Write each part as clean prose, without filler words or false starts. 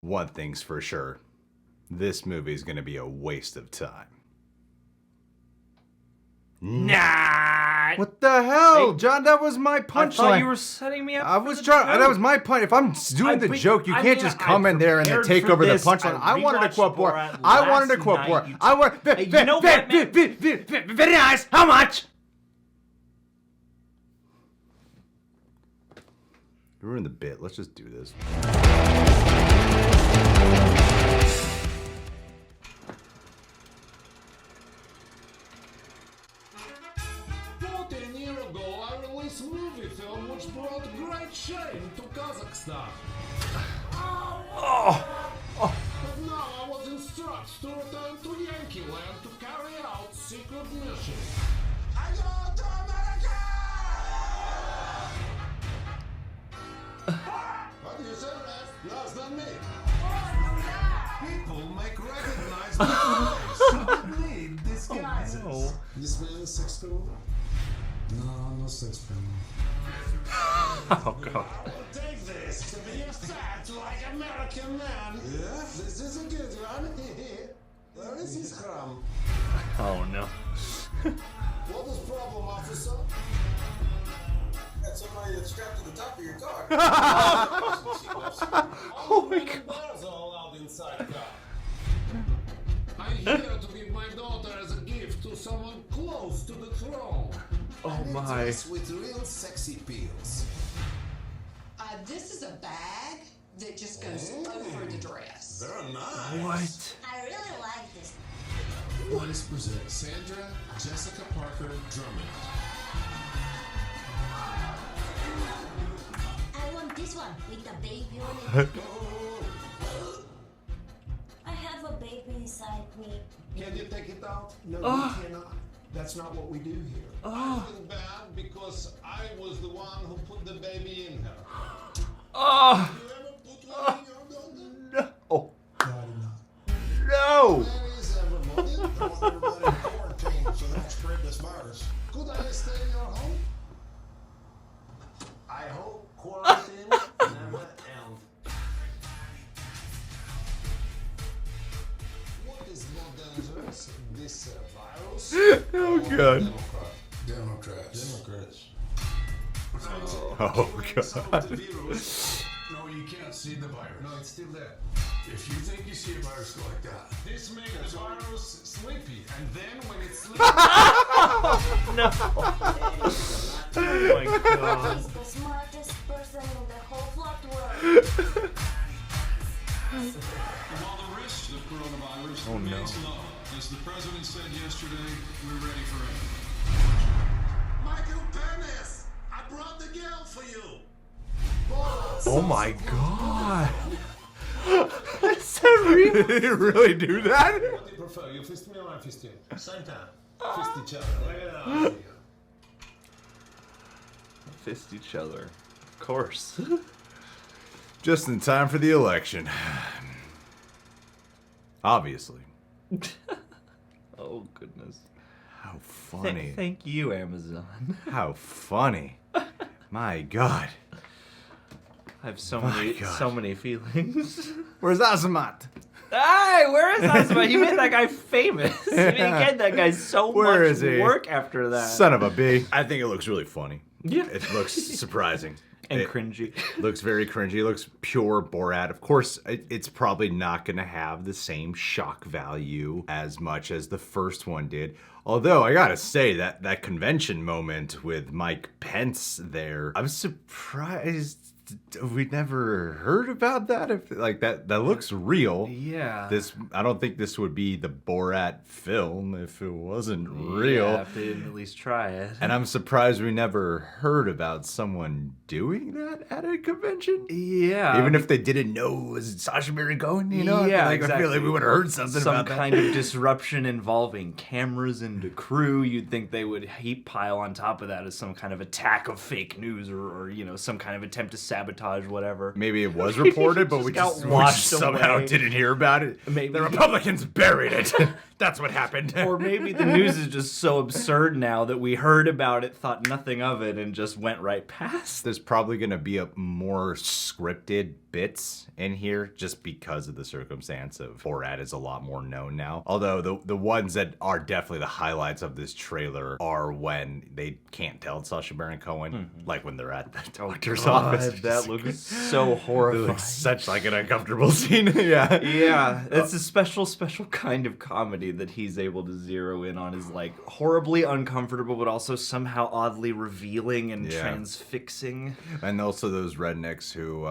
One thing's for sure. This movie is going to be a waste of time. Nah. What the hell, Hey, John? That was my punchline. I thought you were setting me up. I was trying. That was my punch. If I'm doing the joke, you can't just come in there and then take over the punchline. I wanted to quote Borat. I wanted to quote Borat. I want. You know what, man? Very nice. How much? You ruined the bit. Let's just do this. 14 years ago, I released Moviefilm, which brought great shame to Kazakhstan. But now I was instructed to return to Yankee Land to carry out secret mission. I go to America! What do you say, Rev? That's not me. People make recognized voice. Need disguises. This man is sex criminal? No, no sex criminal. Oh god. Take this to be a fat like American man. Yeah, this is a good one. Where is his crumb? Oh no. What is problem, officer? Got somebody that's strapped to the top of your car. Oh my God. Bears are allowed inside car. I'm here to give my daughter as a gift to someone close to the throne. Oh my. With real sexy pills. This is a bag that just goes over the dress. They're nice. What? I really like this. Please present Sandra Jessica Parker Drummond. I want this one with the baby on it. I have a baby inside me. Can you take it out? No, you cannot. That's not what we do here. I feel bad because I was the one who put the baby in her. Oh You ever put one in your daughter? Oh Probably not. no! Where is everybody? I want everybody in quarantine so they don't spread this virus. Could I stay in your home? I hope quarantine never ends. What is more dangerous, this virus? Oh or god. Democrats. Oh god. The virus. No, you can't see the virus. No, it's still there. If you think you see a virus go like that, This makes the virus sleepy, and then when it's sleepy, no. Oh my god. He's the smartest person in the whole flat world. While the risk of coronavirus Oh, no. remains low, as the president said yesterday, we're ready for it. Michael Penis, I brought the girl for you. Oh my god. Is that real? Did he really do that? What do you prefer? You fist me or I fist you? Same time. Fist each other. Look at that. Fist each other. Of course. Just in time for the election. Obviously. Oh goodness. How funny. Thank you, Amazon. How funny. My god. I have so My many God. so many feelings. Where's Azamat? Hey, where is Asma? He made that guy famous. He gave that guy so Where much is he? work after that. Son of a B. I think it looks really funny. Yeah. It looks surprising. And It cringy. looks very cringy. It looks pure Borat. Of course, it's probably not going to have the same shock value as much as the first one did. Although, I gotta say, that convention moment with Mike Pence there, I'm surprised we never heard about that. If like that looks real. Yeah. I don't think this would be the Borat film if it wasn't real. Yeah, if they didn't at least try it. And I'm surprised we never heard about someone doing that at a convention. Yeah. Even if they didn't know it was Sacha Baron Cohen, you know? Yeah, like, I feel like exactly. we would have heard something Some about that. kind of disruption involving cameras and the crew. You'd think they would heap pile on top of that as some kind of attack of fake news or you know, some kind of attempt to sabotage whatever. Maybe it was reported, but we got just washed somehow away. didn't hear about it. Maybe the we got- Republicans buried it. That's what happened. Or maybe the news is just so absurd now that we heard about it, thought nothing of it, and just went right past. There's probably going to be a more scripted bits in here just because of the circumstance of Borat is a lot more known now. Although the ones that are definitely the highlights of this trailer are when they can't tell it's Sacha Baron Cohen, like when they're at the doctor's office. That looks so It horrifying. looks such like an uncomfortable scene. Yeah. Yeah, it's a special kind of comedy that he's able to zero in on, is like horribly uncomfortable, but also somehow oddly revealing and Yeah. transfixing. And also those rednecks who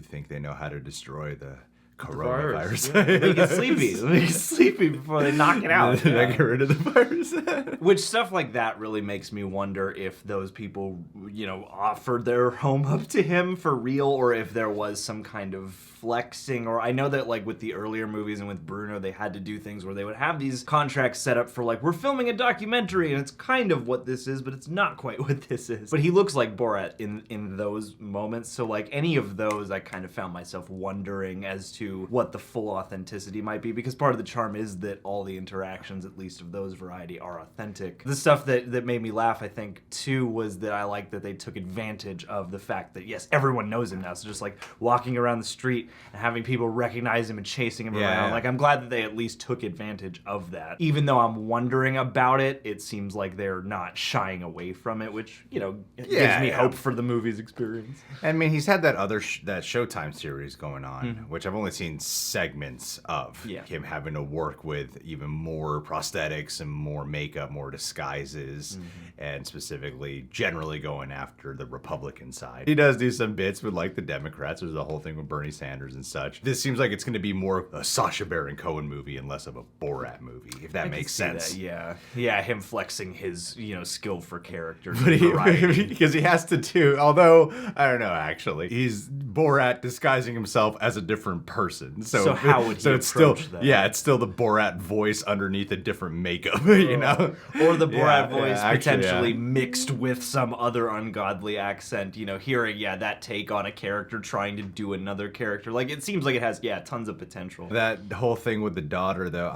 think they know how to destroy the coronavirus. Yeah. They get sleepy. They get sleepy before they knock it out. They get rid of the virus. Which stuff like that really makes me wonder if those people, offered their home up to him for real, or if there was some kind of flexing. Or I know that like with the earlier movies and with Bruno, they had to do things where they would have these contracts set up for like, we're filming a documentary and it's kind of what this is, but it's not quite what this is. But he looks like Borat in those moments. So like any of those, I kind of found myself wondering as to what the full authenticity might be, because part of the charm is that all the interactions, at least of those variety, are authentic. The stuff that made me laugh, I think, too, was that I like that they took advantage of the fact that, yes, everyone knows him now. So just like walking around the street and having people recognize him and chasing him around. Yeah. Like, I'm glad that they at least took advantage of that. Even though I'm wondering about it, it seems like they're not shying away from it, which, gives me hope for the movie's experience. I mean, he's had that other that Showtime series going on, which I've only seen segments of. Yeah. Him having to work with even more prosthetics and more makeup, more disguises, and specifically generally going after the Republican side. He does do some bits with like the Democrats. There's the whole thing with Bernie Sanders and such. This seems like it's going to be more a Sacha Baron Cohen movie and less of a Borat movie, if that makes sense. Yeah, him flexing his, skill for character. But because he has to do, although I don't know, actually, he's Borat disguising himself as a different person. So how would he it's still approach that? Yeah, it's still the Borat voice underneath a different makeup, you know, or the Borat voice actually, potentially mixed with some other ungodly accent. Hearing that take on a character trying to do another character. Like it seems like it has tons of potential. That whole thing with the daughter, though,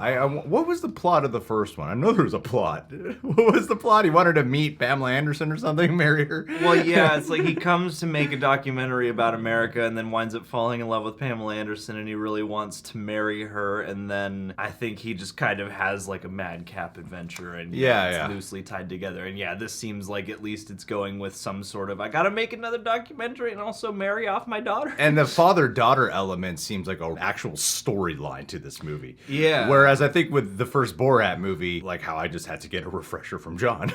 what was the plot of the first one? I know there was a plot. What was the plot? He wanted to meet Pamela Anderson or something, marry her. Well, yeah, it's like he comes to make a documentary about America and then winds up falling in love with Pamela Anderson, and he really wants to marry her, and then I think he just kind of has like a madcap adventure, and it's loosely tied together. And this seems like at least it's going with some sort of, I gotta make another documentary and also marry off my daughter. And the father-daughter element seems like an actual storyline to this movie. Yeah. Whereas I think with the first Borat movie, like how I just had to get a refresher from John,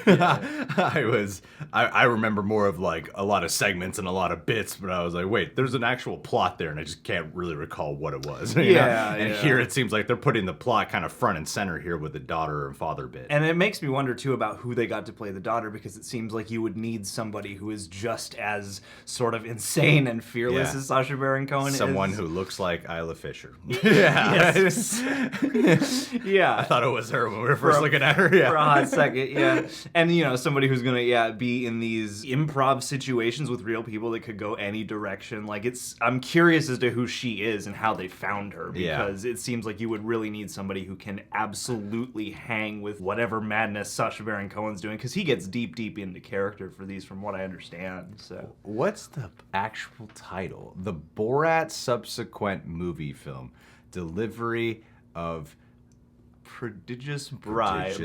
I remember more of like a lot of segments and a lot of bits, but I was like, wait, there's an actual plot there, and I just can't really recall what it was. you know? And here it seems like they're putting the plot kind of front and center here with the daughter and father bit. And it makes me wonder too about who they got to play the daughter, because it seems like you would need somebody who is just as sort of insane and fearless as Sacha Baron Cohen. Someone who looks like Isla Fisher. Yes. I thought it was her when we were first looking at her. For a hot second, and somebody who's gonna be in these improv situations with real people that could go any direction. Like I'm curious as to who she is and how they found her, because it seems like you would really need somebody who can absolutely hang with whatever madness Sacha Baron Cohen's doing, because he gets deep into character for these, from what I understand. So what's the actual title? The Borat subsequent movie film, Delivery of Prodigious Bribe.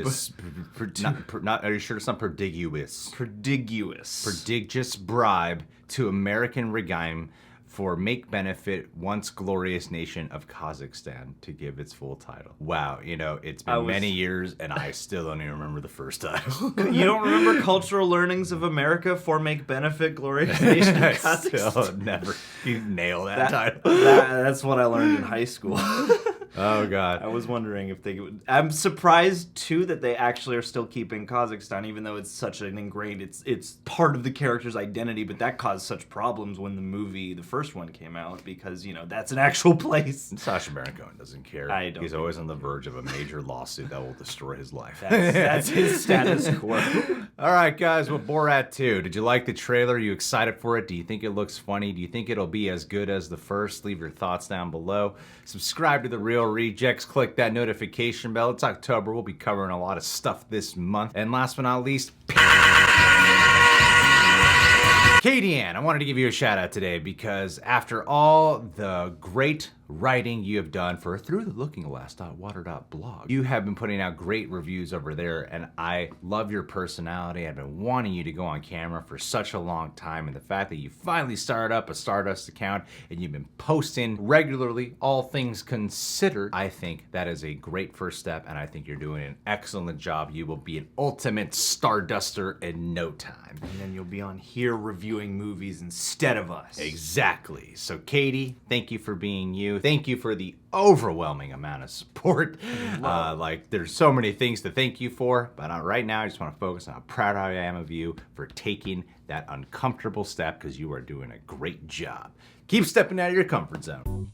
Not, are you sure it's not Prodigious? Prodigious Bribe to American regime for Make Benefit Once Glorious Nation of Kazakhstan, to give its full title. Wow, it's been many years and I still don't even remember the first title. You don't remember Cultural Learnings of America for Make Benefit Glorious Nation of Kazakhstan? Still never nail that title. That's what I learned in high school. Oh God. I was wondering if they would. I'm surprised too that they actually are still keeping Kazakhstan, even though it's such an ingrained, it's part of the character's identity, but that caused such problems when the first one came out, because that's an actual place. Sacha Baron Cohen doesn't care. He's always on the verge of a major lawsuit that will destroy his life. That's his status quo. All right, guys, with Borat 2, did you like the trailer? Are you excited for it? Do you think it looks funny? Do you think it'll be as good as the first? Leave your thoughts down below. Subscribe to The Real rejects, click that notification bell. It's October. We'll be covering a lot of stuff this month. And last but not least, Katie Ann, I wanted to give you a shout out today because after all the great writing you have done for throughtheLookingGlass.water.blog, you have been putting out great reviews over there, and I love your personality. I've been wanting you to go on camera for such a long time, and the fact that you finally started up a Stardust account and you've been posting regularly, all things considered, I think that is a great first step, and I think you're doing an excellent job. You will be an ultimate Starduster in no time. And then you'll be on here reviewing movies instead of us. Exactly. So Katie, thank you for being you. Thank you for the overwhelming amount of support. Like, there's so many things to thank you for, but right now I just want to focus on how proud I am of you for taking that uncomfortable step, because you are doing a great job. Keep stepping out of your comfort zone.